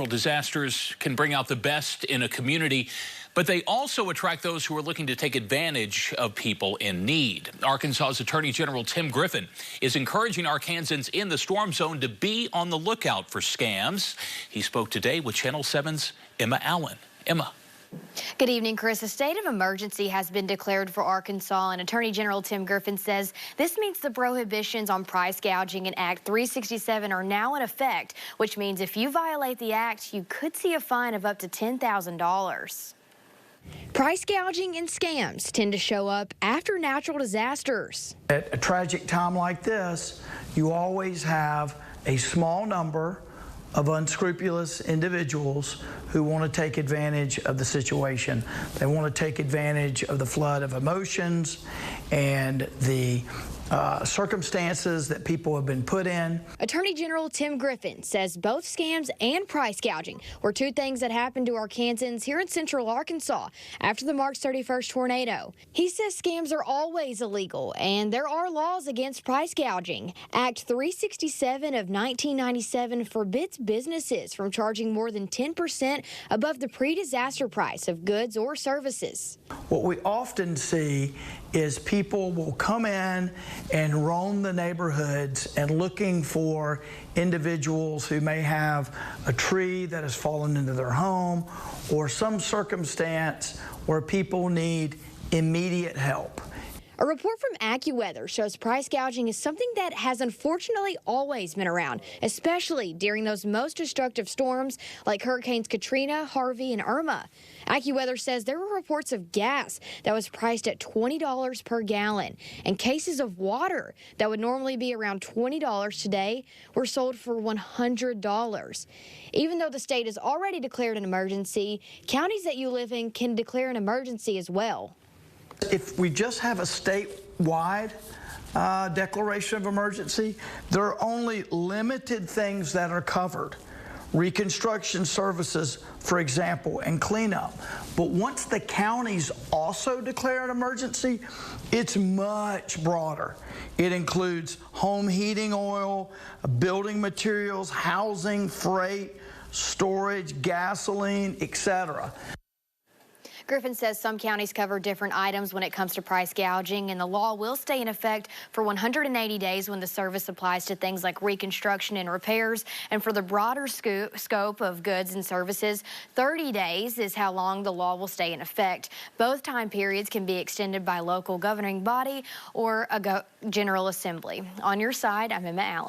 disasters can bring out the best in a community, but they also attract those who are looking to take advantage of people in need. Arkansas's Attorney General Tim Griffin is encouraging Arkansans in the storm zone to be on the lookout for scams. He spoke today with Channel 7's Emma Allen. Emma. Good evening, Chris. A state of emergency has been declared for Arkansas, and Attorney General Tim Griffin says this means the prohibitions on price gouging in Act 367 are now in effect, which means if you violate the act, you could see a fine of up to $10,000. Price gouging and scams tend to show up after natural disasters. At a tragic time like this, you always have a small number of unscrupulous individuals who want to take advantage of the situation. They want to take advantage of the flood of emotions and the circumstances that people have been put in. Attorney General Tim Griffin says both scams and price gouging were two things that happened to Arkansans here in central Arkansas after the March 31st tornado. He says scams are always illegal and there are laws against price gouging. Act 367 of 1997 forbids businesses from charging more than 10% above the pre-disaster price of goods or services. What we often see is people will come in and roam the neighborhoods and looking for individuals who may have a tree that has fallen into their home or some circumstance where people need immediate help. A report from AccuWeather shows price gouging is something that has unfortunately always been around, especially during those most destructive storms like Hurricanes Katrina, Harvey, and Irma. AccuWeather says there were reports of gas that was priced at $20 per gallon, and cases of water that would normally be around $20 today were sold for $100. Even though the state has already declared an emergency, counties that you live in can declare an emergency as well. If we just have a statewide declaration of emergency, there are only limited things that are covered. Reconstruction services, for example, and cleanup. But once the counties also declare an emergency, it's much broader. It includes home heating oil, building materials, housing, freight, storage, gasoline, etc. Griffin says some counties cover different items when it comes to price gouging, and the law will stay in effect for 180 days when the service applies to things like reconstruction and repairs. And for the broader scope of goods and services, 30 days is how long the law will stay in effect. Both time periods can be extended by local governing body or a General Assembly. On your side, I'm Emma Allen.